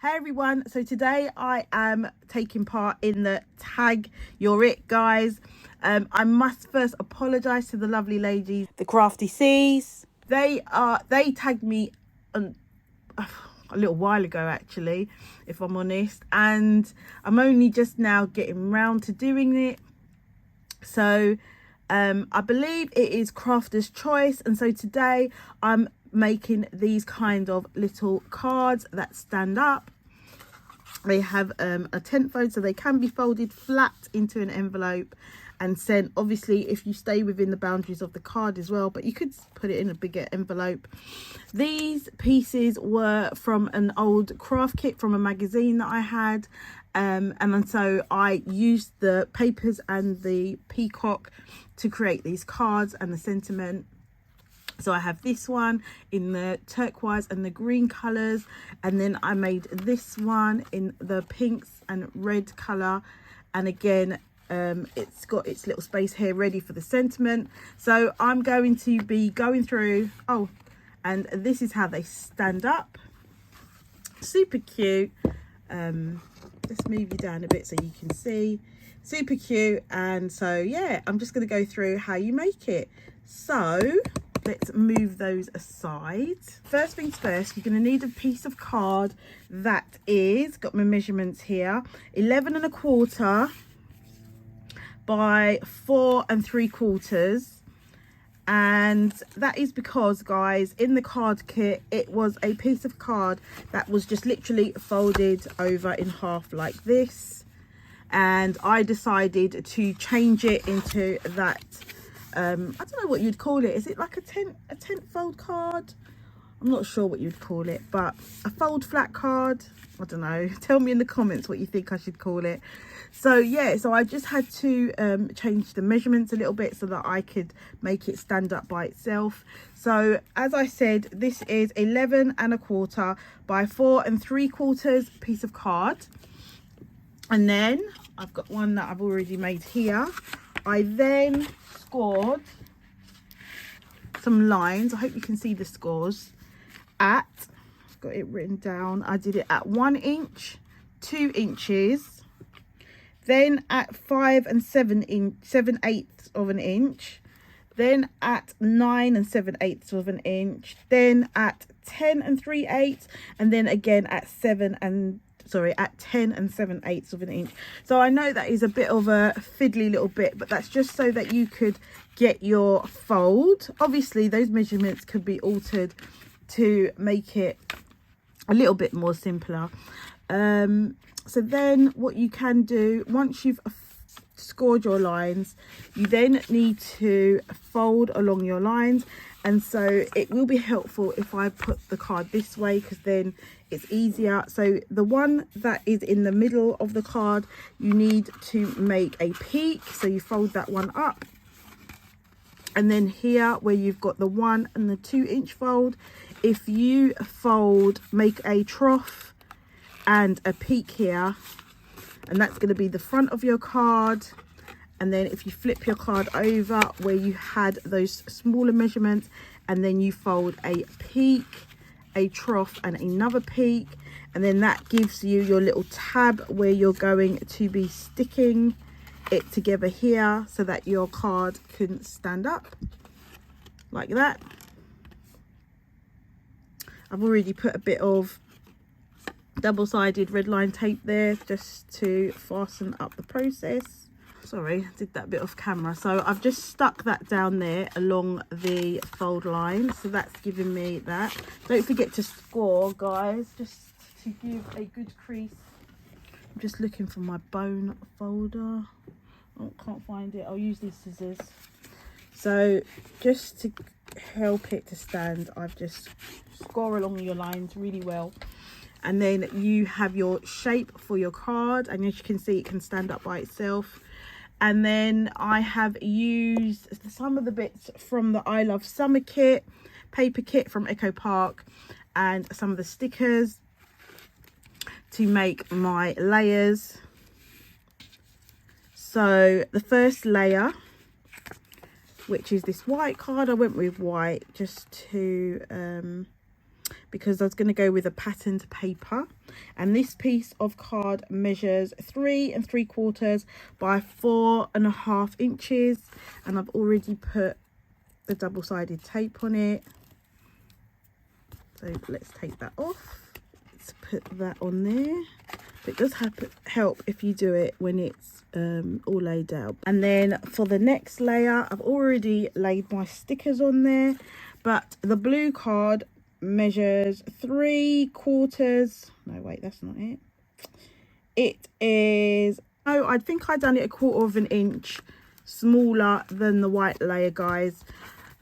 Hey everyone, so today I am taking part in the Tag You're It guys. I must first apologise to the lovely ladies, the Crafty C's. They tagged me a little while ago actually, if I'm honest, and I'm only just now getting round to doing it. So I believe it is crafter's choice, and so today I'm making these kind of little cards that stand up. They have a tent fold, so they can be folded flat into an envelope and sent, obviously if you stay within the boundaries of the card as well, but you could put it in a bigger envelope. These pieces were from an old craft kit from a magazine that I had, and so I used the papers and the peacock to create these cards and the sentiment. So I have this one in the turquoise and the green colours, and then I made this one in the pinks and red colour, and again it's got its little space here ready for the sentiment. So I'm going to be going through, and this is how they stand up. Super cute. Let's move you down a bit so you can see. Super cute. And so yeah, I'm just going to go through how you make it. So let's move those aside. First things first, you're going to need a piece of card that is, got my measurements here, 11 1/4 by 4 3/4. And that is because, guys, in the card kit, it was a piece of card that was just literally folded over in half like this. And I decided to change it into that, I don't know what you'd call it. Is it like a tent fold card? I'm not sure what you'd call it, but a fold flat card. I don't know. Tell me in the comments what you think I should call it. So yeah, so I just had to change the measurements a little bit so that I could make it stand up by itself. So as I said, this is 11 1/4 by 4 3/4 piece of card. And then I've got one that I've already made here. I then scored some lines. I hope you can see the scores. I've got it written down. I did it at 1 inch, 2 inches, then at 5 7/8 of an inch, then at 9 7/8 of an inch, then at 10 3/8, and then again at 10 7/8 of an inch. So I know that is a bit of a fiddly little bit, but that's just so that you could get your fold. Obviously those measurements could be altered to make it a little bit more simpler. So then what you can do, once you've scored your lines, you then need to fold along your lines. And so it will be helpful if I put the card this way, because then it's easier. So the one that is in the middle of the card, you need to make a peak, so you fold that one up. And then here where you've got the 1 and the 2 inch fold, if you make a trough and a peak here, and that's going to be the front of your card. And then if you flip your card over where you had those smaller measurements, and then you fold a peak, a trough and another peak, and then that gives you your little tab where you're going to be sticking it together here so that your card can stand up like that. I've already put a bit of double-sided red line tape there just to fasten up the process. Sorry, I did that bit off camera. So I've just stuck that down there along the fold line, so that's giving me that. Don't forget to score, guys, just to give a good crease. I'm just looking for my bone folder. Oh, can't find it. I'll use these scissors. So just to help it to stand, I've just score along your lines really well. And then you have your shape for your card, and as you can see, it can stand up by itself. And then I have used some of the bits from the I Love Summer kit, paper kit from Echo Park, and some of the stickers to make my layers. So the first layer, which is this white card, I went with white just to because I was going to go with a patterned paper, and this piece of card measures 3 3/4 by 4.5 inches, and I've already put the double-sided tape on it. So let's take that off. Let's put that on there. It does help if you do it when it's all laid out. And then for the next layer, I've already laid my stickers on there, but the blue card measures 3/4. No, wait, that's not it. It is, oh, I think I done it 1/4 of an inch smaller than the white layer, guys.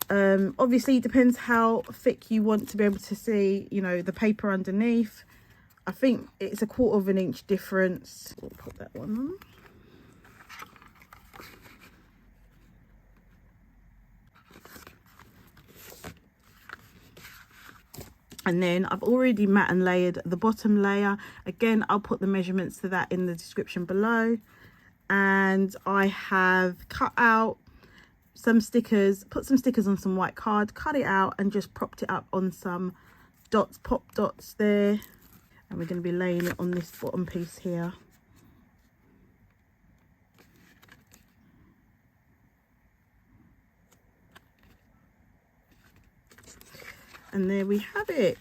Obviously it depends how thick you want to be able to see, you know, the paper underneath. I think it's 1/4 of an inch difference. We'll put that one on. And then I've already matte and layered the bottom layer. Again, I'll put the measurements to that in the description below. And I have cut out some stickers, put some stickers on some white card, cut it out and just propped it up on some dots, pop dots there. And we're going to be laying it on this bottom piece here. And there we have it.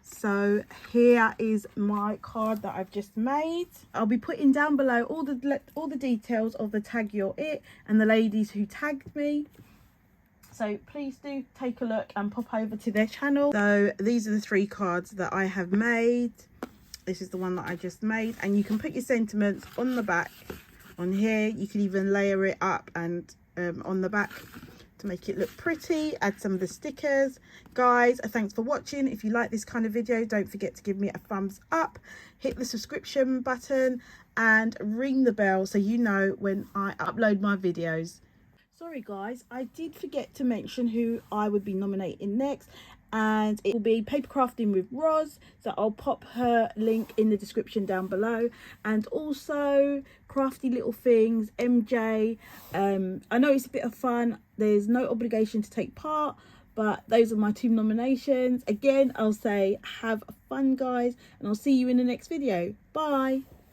So here is my card that I've just made. I'll be putting down below all the details of the Tag Your It and the ladies who tagged me. So please do take a look and pop over to their channel. So these are the 3 cards that I have made. This is the one that I just made, and you can put your sentiments on the back on here. You can even layer it up and on the back to make it look pretty. Add some of the stickers. Guys, thanks for watching. If you like this kind of video, don't forget to give me a thumbs up, hit the subscription button and ring the bell so you know when I upload my videos. Sorry guys, I did forget to mention who I would be nominating next, and it will be Paper Crafting with Roz, so I'll pop her link in the description down below. And also Crafty Little Things, MJ. I know it's a bit of fun, there's no obligation to take part, but those are my 2 nominations. Again, I'll say have fun guys, and I'll see you in the next video. Bye.